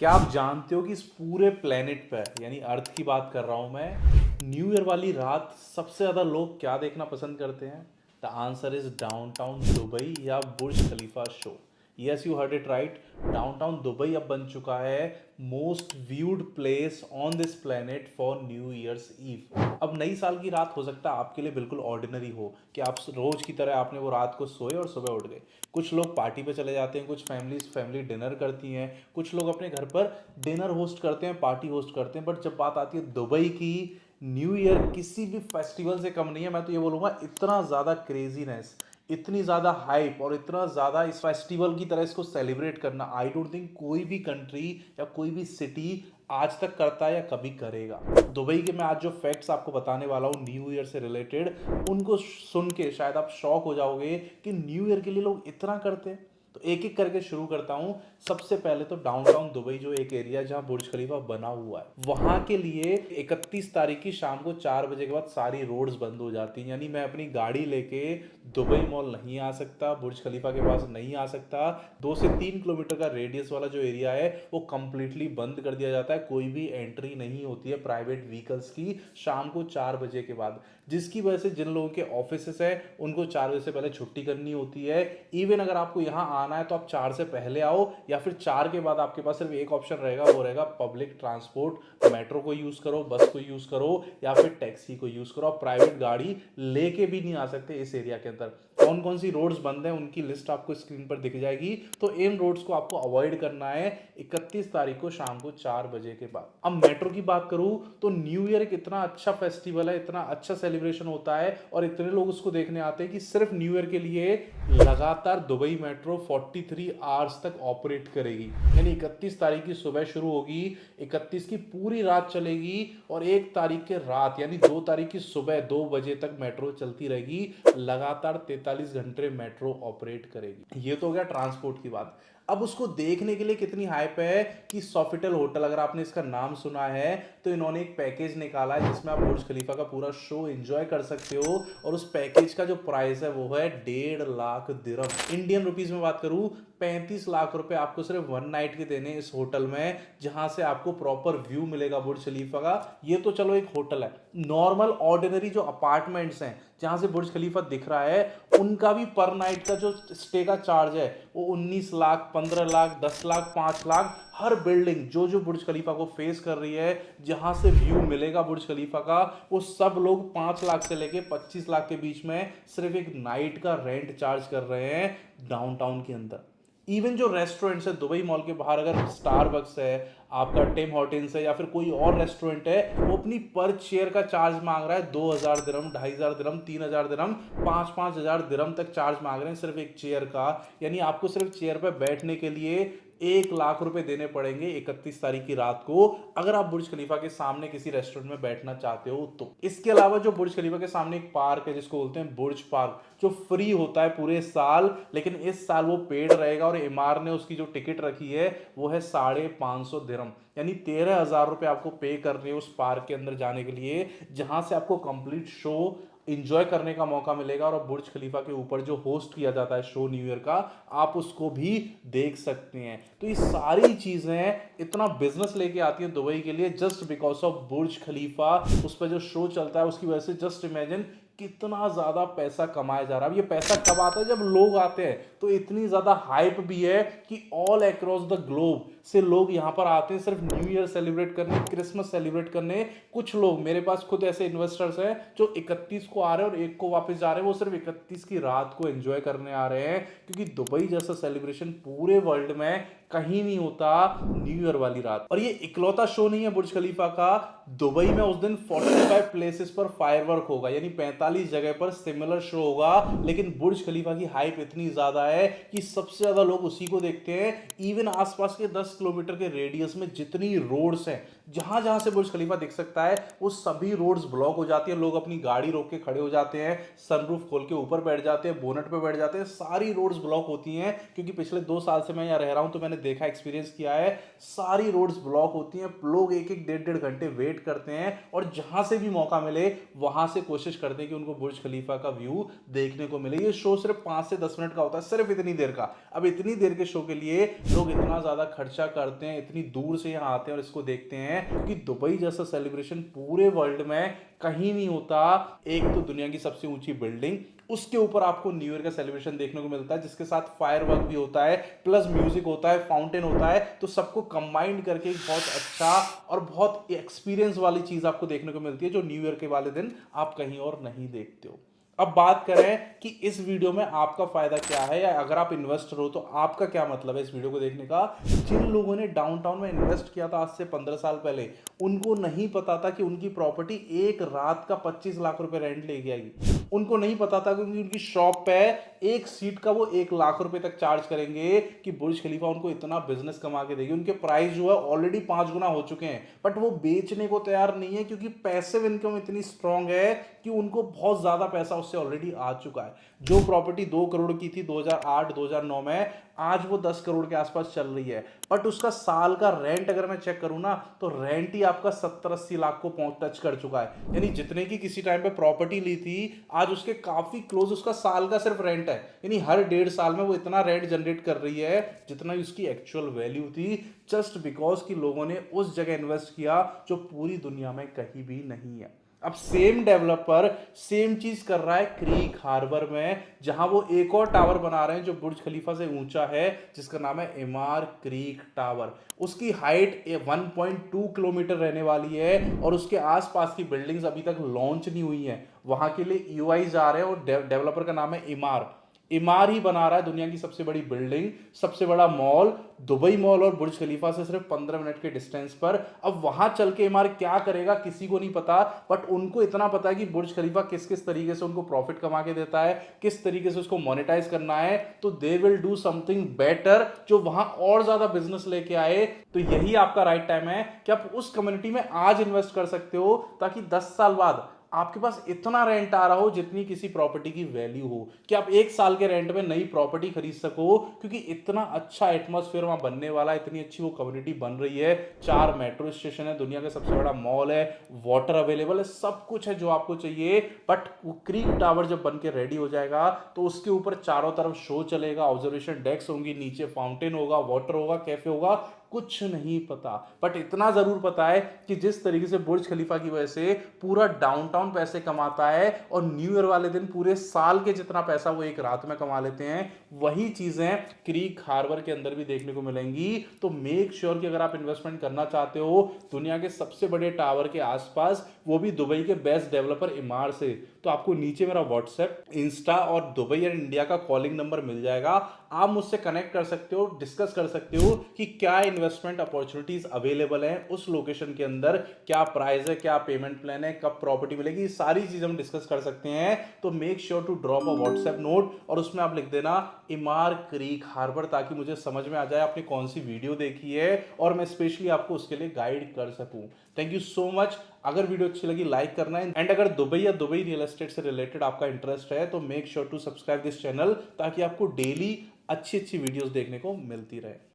क्या आप जानते हो कि इस पूरे प्लेनेट पर यानी अर्थ की बात कर रहा हूं मैं, न्यू ईयर वाली रात सबसे ज़्यादा लोग क्या देखना पसंद करते हैं? The answer is downtown Dubai या Burj Khalifa show. Yes, you heard it right. Downtown Dubai अब बन चुका है most viewed place on this planet for New Year's Eve. अब नई साल की रात हो सकता है आपके लिए बिल्कुल ऑर्डिनरी हो कि आप रोज की तरह आपने वो रात को सोए और सुबह उठ गए। कुछ लोग पार्टी पे चले जाते हैं, कुछ फैमिली डिनर करती हैं, कुछ लोग अपने घर पर डिनर होस्ट करते हैं, पार्टी होस्ट करते हैं। बट जब बात आती है दुबई की, न्यू ईयर किसी भी फेस्टिवल से कम नहीं है। मैं तो ये बोलूँगा, इतना ज़्यादा क्रेजीनेस, इतनी ज़्यादा हाइप और इतना ज़्यादा इस फेस्टिवल की तरह इसको सेलिब्रेट करना, आई डोंट थिंक कोई भी कंट्री या कोई भी सिटी आज तक करता है या कभी करेगा। दुबई के मैं आज जो फैक्ट्स आपको बताने वाला हूँ न्यू ईयर से रिलेटेड, उनको सुन के शायद आप शॉक हो जाओगे कि न्यू ईयर के लिए लोग इतना करते हैं। तो एक एक करके शुरू करता हूँ। सबसे पहले तो डाउनटाउन दुबई जो एक एरिया जहाँ बुर्ज खलीफा बना हुआ है, वहाँ के लिए 31 तारीख की शाम को 4 बजे के बाद सारी रोड्स बंद हो जाती हैं। यानी मैं अपनी गाड़ी लेके दुबई मॉल नहीं आ सकता, बुर्ज खलीफा के पास नहीं आ सकता। 2 से 3 किलोमीटर का रेडियस वाला जो एरिया है वो कंप्लीटली बंद कर दिया जाता है। कोई भी एंट्री नहीं होती है प्राइवेट व्हीकल्स की शाम को 4 बजे के बाद, जिसकी वजह से जिन लोगों के ऑफिस है उनको 4 बजे से पहले छुट्टी करनी होती है। इवन अगर आपको यहाँ आना है तो आप 4 से पहले आओ, या फिर 4 के बाद आपके पास सिर्फ एक ऑप्शन रहेगा, वो रहेगा पब्लिक ट्रांसपोर्ट। मेट्रो को यूज करो, बस को यूज करो, या फिर टैक्सी को यूज करो। आप प्राइवेट गाड़ी लेके भी नहीं आ सकते इस एरिया के अंदर। कौन कौन सी रोड्स बंद है उनकी लिस्ट आपको स्क्रीन पर दिख जाएगी। तो इन रोड्स को आपको अवॉइड करना है 31 तारीख को शाम को 4 बजे के बाद। अब मेट्रो की बात करूं तो न्यू ईयर एक इतना अच्छा फेस्टिवल है, इतना अच्छा सेलिब्रेशन होता है और इतने लोग उसको देखने आते हैं कि सिर्फ न्यू ईयर के लिए लगातार दुबई मेट्रो 43 आवर्स तक ऑपरेट करेगी। यानी 31 तारीख की सुबह शुरू होगी, 31 की पूरी रात चलेगी, और 1 तारीख के रात यानी 2 तारीख की सुबह 2 बजे तक मेट्रो चलती रहेगी। लगातार 43 घंटे मेट्रो ऑपरेट करेगी। ये तो हो गया ट्रांसपोर्ट की बात। अब उसको देखने के लिए कितनी हाइप है कि सोफिटेल होटल, अगर आपने इसका नाम सुना है, तो इन्होंने एक पैकेज निकाला है जिसमें आप बुर्ज खलीफा का पूरा शो एंजॉय कर सकते हो। और उस पैकेज का जो प्राइस है वो है 1.5 लाख दिरहम। इंडियन रुपीस में बात करूं, 35 लाख रुपए आपको सिर्फ वन नाइट के देने इस होटल में, जहां से आपको प्रॉपर व्यू मिलेगा बुर्ज खलीफा का। ये तो चलो एक होटल है। नॉर्मल ऑर्डिनरी जो अपार्टमेंट्स हैं जहां से बुर्ज खलीफा दिख रहा है, उनका भी पर नाइट का जो स्टे का चार्ज है वो 19 लाख, 15 लाख, 10 लाख, 5 लाख। हर बिल्डिंग जो जो बुर्ज खलीफा को फेस कर रही है, जहां से व्यू मिलेगा बुर्ज खलीफा का, वो सब लोग 5 लाख से लेके 25 लाख के बीच में सिर्फ एक नाइट का रेंट चार्ज कर रहे हैं डाउनटाउन के अंदर। इवन जो रेस्टोरेंट्स है दुबई मॉल के बाहर, अगर स्टारबक्स है, आपका टिम हॉर्टिन्स है, या फिर कोई और रेस्टोरेंट है, वो अपनी पर चेयर का चार्ज मांग रहा है 2,000 दिरहम, 2,500 दिरहम, 3,000 दिरहम, 5,000 दिरहम तक चार्ज मांग रहे हैं सिर्फ एक चेयर का। यानी आपको सिर्फ चेयर पर बैठने के लिए 1 लाख रुपए देने पड़ेंगे 31 तारीख की रात को, अगर आप बुर्ज खलीफा के सामने किसी रेस्टोरेंट में बैठना चाहते हो तो। इसके अलावा जो बुर्ज खलीफा के सामने एक पार्क है जिसको बोलते हैं बुर्ज पार्क, जो फ्री होता है पूरे साल, लेकिन इस साल वो पेड रहेगा। और एमआर ने उसकी जो टिकट रखी है वो है 550 दिरहम। यानी 13,000 रुपए आपको पे कर रहे हो उस पार्क के अंदर जाने के लिए, जहां से आपको कंप्लीट शो इंजॉय करने का मौका मिलेगा। और बुर्ज खलीफा के ऊपर जो होस्ट किया जाता है शो न्यू ईयर का, आप उसको भी देख सकते हैं। तो ये सारी चीजें इतना बिजनेस लेके आती है दुबई के लिए जस्ट बिकॉज ऑफ बुर्ज खलीफा। उस पर जो शो चलता है उसकी वजह से जस्ट इमेजिन कितना ज्यादा पैसा कमाया जा रहा है। अब ये पैसा कब आता है? जब लोग आते हैं। तो इतनी ज्यादा हाइप भी है कि ऑल अक्रॉस द ग्लोब से लोग यहाँ पर आते हैं सिर्फ न्यू ईयर सेलिब्रेट करने, क्रिसमस सेलिब्रेट करने। कुछ लोग, मेरे पास खुद ऐसे इन्वेस्टर्स हैं जो 31 को आ रहे हैं और 1 को वापस जा रहे हैं। वो सिर्फ 31 की रात को एंजॉय करने आ रहे हैं, क्योंकि दुबई जैसा सेलिब्रेशन पूरे वर्ल्ड में कहीं नहीं होता न्यू ईयर वाली रात। और ये इकलौता शो नहीं है बुर्ज खलीफा का। दुबई में उस दिन 45 प्लेसेस पर फायरवर्क होगा, यानी 45 जगह पर सिमिलर शो होगा। लेकिन बुर्ज खलीफा की हाइप इतनी ज्यादा है कि सबसे ज्यादा लोग उसी को देखते हैं। इवन आसपास के 10 किलोमीटर के रेडियस में जितनी रोड्स हैं, जहां जहां से बुर्ज खलीफा दिख सकता है, वो सभी रोड्स ब्लॉक हो जाती है। लोग अपनी गाड़ी रोक के खड़े हो जाते हैं, सनरूफ खोल के ऊपर बैठ जाते हैं, बोनट पे बैठ जाते हैं। सारी रोड्स ब्लॉक होती हैं, क्योंकि पिछले 2 साल से मैं यहाँ रह रहा हूं तो मैंने देखा, एक्सपीरियंस किया है। सारी रोड्स ब्लॉक होती हैं, लोग एक एक 1.5 घंटे वेट करते हैं, और जहां से भी मौका मिले वहां से कोशिश करते हैं कि उनको बुर्ज खलीफा का व्यू देखने को मिले। ये शो सिर्फ 5 से 10 मिनट का होता है, सिर्फ इतनी देर का। अब इतनी देर के शो के लिए लोग इतना ज्यादा खर्चा खर्चा करते हैं, इतनी दूर से यहाँ आते हैं और इसको देखते हैं, क्योंकि दुबई जैसा सेलिब्रेशन पूरे वर्ल्ड में कहीं नहीं होता। एक तो दुनिया की सबसे ऊंची बिल्डिंग, उसके ऊपर आपको न्यू ईयर का सेलिब्रेशन देखने को मिलता है, जिसके साथ फायरवर्क भी होता है, प्लस म्यूजिक होता है, फाउंटेन होता है। तो सबको कंबाइंड करके एक बहुत अच्छा और बहुत एक्सपीरियंस वाली चीज आपको देखने को मिलती है, जो न्यू ईयर के वाले दिन आप कहीं और नहीं देखते हो। अब बात करें कि इस वीडियो में आपका फायदा क्या है, या अगर आप इन्वेस्टर हो तो आपका क्या मतलब है इस वीडियो को देखने का। जिन लोगों ने डाउनटाउन में इन्वेस्ट किया था आज से 15 साल पहले, उनको नहीं पता था कि उनकी प्रॉपर्टी एक रात का 25 लाख रुपए रेंट लेके आएगी। उनको नहीं पता था कि उनकी शॉप पे एक सीट का वो 1 लाख रुपए तक चार्ज करेंगे, कि बुर्ज खलीफा उनको इतना बिजनेस कमा के देगी। उनके प्राइस जो है ऑलरेडी 5 गुना हो चुके हैं, बट वो बेचने को तैयार नहीं है, क्योंकि पैसिव इनकम इतनी स्ट्रांग है कि उनको बहुत ज्यादा पैसा उससे ऑलरेडी आ चुका है। जो प्रॉपर्टी 2 करोड़ की थी 2008-2009 में, आज वो 10 करोड़ के आसपास चल रही है। बट उसका साल का रेंट अगर मैं चेक करूं ना, तो रेंट ही आपका 70-80 लाख को टच कर चुका है। यानी जितने की किसी टाइम पे प्रॉपर्टी ली थी, आज उसके काफी क्लोज उसका साल का सिर्फ रेंट है। यानी हर 1.5 साल में वो इतना रेंट जनरेट कर रही है जितना उसकी एक्चुअल वैल्यू थी, जस्ट बिकॉज कि लोगों ने उस जगह इन्वेस्ट किया जो पूरी दुनिया में कहीं भी नहीं है। अब सेम डेवलपर सेम चीज कर रहा है क्रीक हार्बर में, जहां वो एक और टावर बना रहे हैं जो बुर्ज खलीफा से ऊंचा है, जिसका नाम है इमार क्रीक टावर। उसकी हाइट 1.2 किलोमीटर रहने वाली है, और उसके आसपास की बिल्डिंग्स अभी तक लॉन्च नहीं हुई हैं। वहां के लिए यूआई आ रहे हैं, और डेवलपर का नाम है इमार। इमार ही बना रहा है दुनिया की सबसे बड़ी बिल्डिंग, सबसे बड़ा मॉल, दुबई मॉल और बुर्ज खलीफा से सिर्फ 15 मिनट के डिस्टेंस पर। अब वहां चल के इमार क्या करेगा किसी को नहीं पता, बट उनको इतना पता है कि बुर्ज खलीफा किस किस तरीके से उनको प्रॉफिट कमा के देता है, किस तरीके से उसको मोनेटाइज करना है। तो they will do something better, जो वहां और ज्यादा बिजनेस लेके आए। तो यही आपका राइट टाइम है कि आप उस कम्युनिटी में आज इन्वेस्ट कर सकते हो, ताकि 10 साल बाद आपके पास इतना रेंट आ रहा हो जितनी किसी प्रॉपर्टी की वैल्यू हो, कि आप 1 साल के रेंट में नई प्रॉपर्टी खरीद सको। क्योंकि इतना अच्छा एटमॉस्फेयर वहां बनने वाला है, इतनी अच्छी वो कम्युनिटी बन रही है। 4 मेट्रो स्टेशन है, दुनिया का सबसे बड़ा मॉल है, वाटर अवेलेबल है, सब कुछ है जो आपको चाहिए। बट वो क्रीक टावर जब बन के रेडी हो जाएगा, तो उसके ऊपर चारों तरफ शो चलेगा, ऑब्जर्वेशन डेस्क होंगी, नीचे फाउंटेन होगा, वाटर होगा, कैफे होगा, कुछ नहीं पता। बट इतना जरूर पता है कि जिस तरीके से बुर्ज खलीफा की वजह से पूरा डाउनटाउन पैसे कमाता है, और न्यू ईयर वाले दिन पूरे साल के जितना पैसा वो एक रात में कमा लेते हैं, वही चीजें क्रीक हार्बर के अंदर भी देखने को मिलेंगी। तो मेक श्योर कि अगर आप इन्वेस्टमेंट करना चाहते हो दुनिया के सबसे बड़े टावर के आसपास, वो भी दुबई के बेस्ट डेवलपर इमार से, तो आपको नीचे मेरा व्हाट्सएप, इंस्टा और दुबई और इंडिया का कॉलिंग नंबर मिल जाएगा। आप मुझसे कनेक्ट कर सकते हो, डिस्कस कर सकते हो कि क्या इन्वेस्टमेंट अपॉर्चुनिटीज अवेलेबल हैं उस लोकेशन के अंदर, क्या प्राइस है, क्या पेमेंट प्लान है, कब प्रॉपर्टी मिलेगी, सारी चीज हम डिस्कस कर सकते हैं। तो make sure to drop a WhatsApp note, और उसमें आप लिख देना इमार क्रीक हार्बर, ताकि मुझे समझ में आ जाए आपने कौन सी वीडियो देखी है, और मैं स्पेशली आपको उसके लिए गाइड कर सकूं। Thank you so much. अगर वीडियो अच्छी लगी लाइक करना है, एंड अगर दुबई या दुबई रियल एस्टेट से रिलेटेड आपका इंटरेस्ट है, तो make sure to subscribe this channel, ताकि आपको डेली अच्छी अच्छी वीडियोस देखने को मिलती रहे।